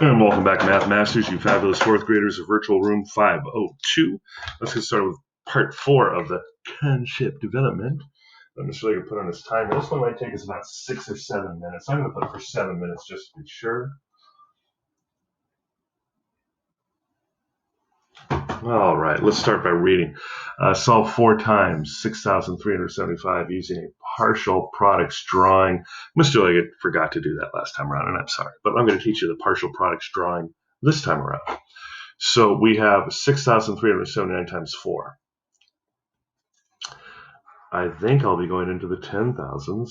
And welcome back, Math Masters, you fabulous fourth graders of Virtual Room 502. Let's get started with part 4 of the concept development. I'm just going to put on this timer. This one might take us about 6 or 7 minutes. I'm going to put it for 7 minutes just to be sure. All right, let's start by reading. Solve 4 times 6,375 using a partial products drawing. Mr. Leggett forgot to do that last time around, and I'm sorry, but I'm going to teach you the partial products drawing this time around. So we have 6,379 times 4. I think I'll be going into the 10,000s.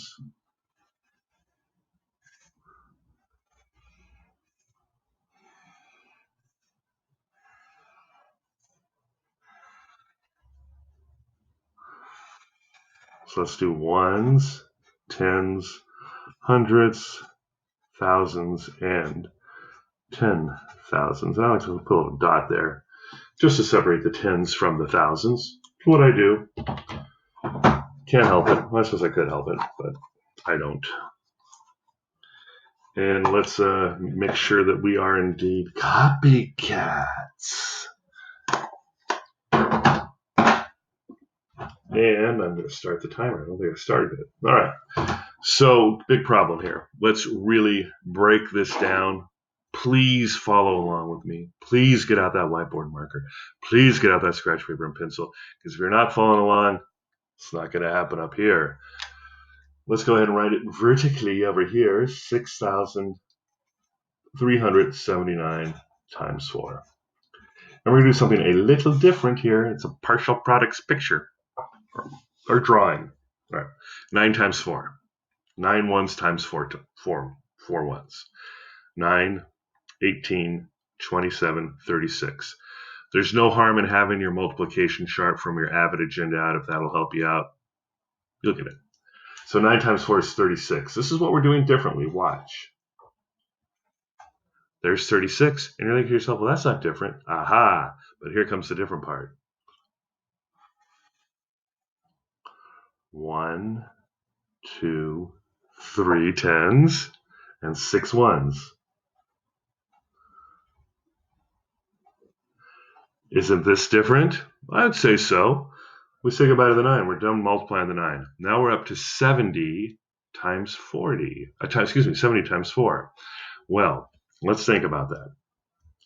So let's do ones, tens, hundreds, thousands, and 10,000s. And I like to put a little dot there just to separate the tens from the thousands. What I do. Can't help it. Well, I suppose I could help it, but I don't. And let's make sure that we are indeed copycats. And I'm going to start the timer. I don't think I started it. All right. So, big problem here. Let's really break this down. Please follow along with me. Please get out that whiteboard marker. Please get out that scratch paper and pencil. Because if you're not following along, it's not going to happen up here. Let's go ahead and write it vertically over here. 6,379 times 4. And we're going to do something a little different here. It's a partial products picture or drawing. All right. 9 times 4. 9 ones times 4 ones. 9, 18, 27, 36. There's no harm in having your multiplication chart from your Avid agenda out if that'll help you out. You'll get it. So 9 times 4 is 36. This is what we're doing differently. Watch. There's 36. And you're thinking to yourself, well, that's not different. Aha. But here comes the different part. 1, 2, 3 tens, and 6 ones. Isn't this different? I'd say so. We say goodbye to the 9. We're done multiplying the 9. Now we're up to 70 times 40. 70 times 4. Well, let's think about that.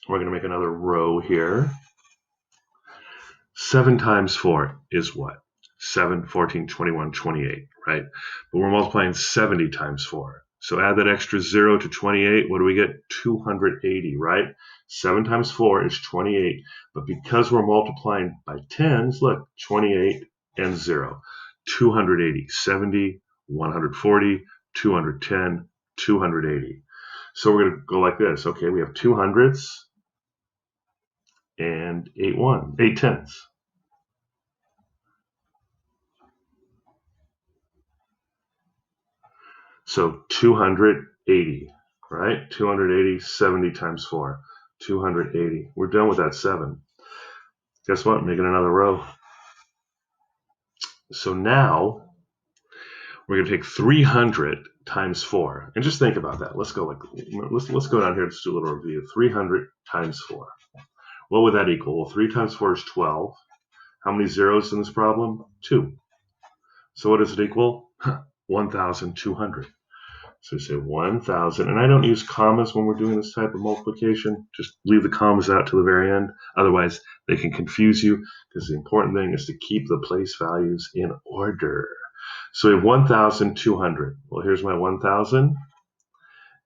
We're going to make another row here. 7 times 4 is what? 7, 14, 21, 28, right? But we're multiplying 70 times 4. So add that extra 0 to 28. What do we get? 280, right? 7 times 4 is 28. But because we're multiplying by tens, look, 28 and 0. 280, 70, 140, 210, 280. So we're going to go like this. Okay, we have 2 hundreds and 8 tens. So 280, right? 280, 70 times 4. 280. We're done with that 7. Guess what? Making another row. So now we're going to take 300 times 4. And just think about that. Let's go down here. Let's do a little review. 300 times 4. What would that equal? Well, 3 times 4 is 12. How many zeros in this problem? 2. So what does it equal? 1,200. So we say 1,000. And I don't use commas when we're doing this type of multiplication. Just leave the commas out to the very end. Otherwise, they can confuse you because the important thing is to keep the place values in order. So we have 1,200. Well, here's my 1,000.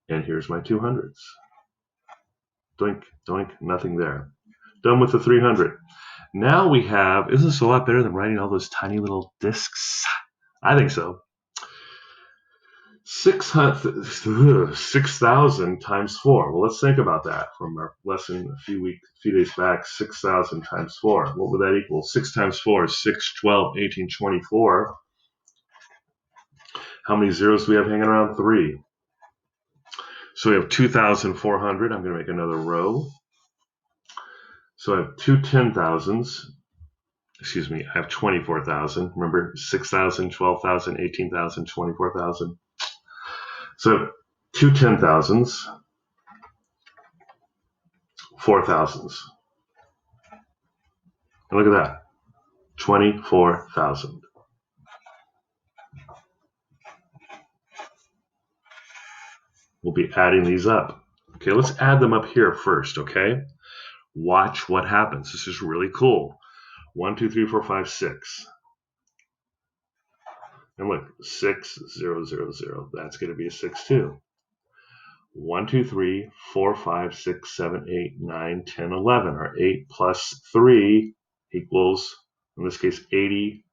And here's my 200s. Doink, doink, nothing there. Done with the 300. Now we have, isn't this a lot better than writing all those tiny little discs? I think so. 6,000 times 4. Well, let's think about that from our lesson a few days back. 6,000 times 4. What would that equal? 6 times 4 is 6, 12, 18, 24. How many zeros do we have hanging around? 3. So we have 2,400. I'm going to make another row. So I have 2 10,000s. Excuse me, I have 24,000. Remember, 6,000, 12,000, 18,000, 24,000. So 2 10,000s. 4 thousands. And look at that, 24,000. We'll be adding these up. Okay, let's add them up here first, okay? Watch what happens. This is really cool. 1, 2, 3, 4, 5, 6. And look, 6, 0, 0, 0. That's going to be a 6 too. 1, 2, 3, 4, 5, 6, 7, 8, 9, 10, 11. Or 8 plus 3 equals, in this case, 80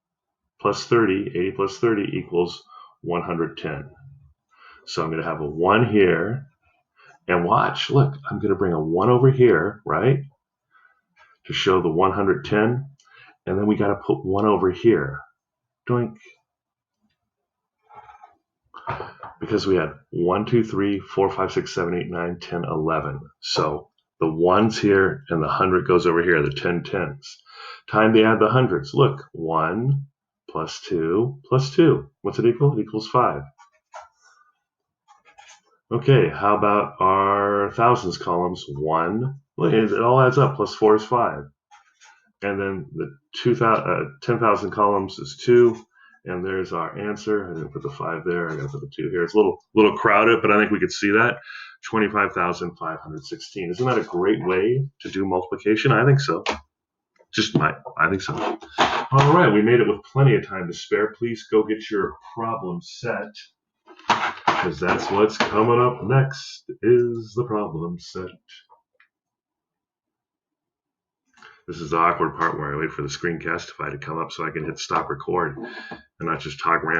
plus 30. 80 plus 30 equals 110. So I'm going to have a 1 here. And watch, look, I'm going to bring a 1 over here, right? To show the 110. And then we got to put 1 over here. Doink. Because we had 1, 2, 3, 4, 5, 6, 7, 8, 9, 10, 11. So the 1's here and the 100 goes over here, the 10 tens. Time to add the hundreds. Look, 1 plus 2 plus 2. What's it equal? It equals 5. Okay, how about our thousands columns? 1. Look, it all adds up. Plus 4 is 5. And then the 10,000 columns is 2. And there's our answer. I didn't put the 5 there. I got to put the 2 here. It's a little crowded, but I think we could see that. 25,516. Isn't that a great way to do multiplication? I think so. I think so. All right, we made it with plenty of time to spare. Please go get your problem set, because that's what's coming up next is the problem set. This is the awkward part where I wait for the screencastify to come up so I can hit stop record and not just talk random.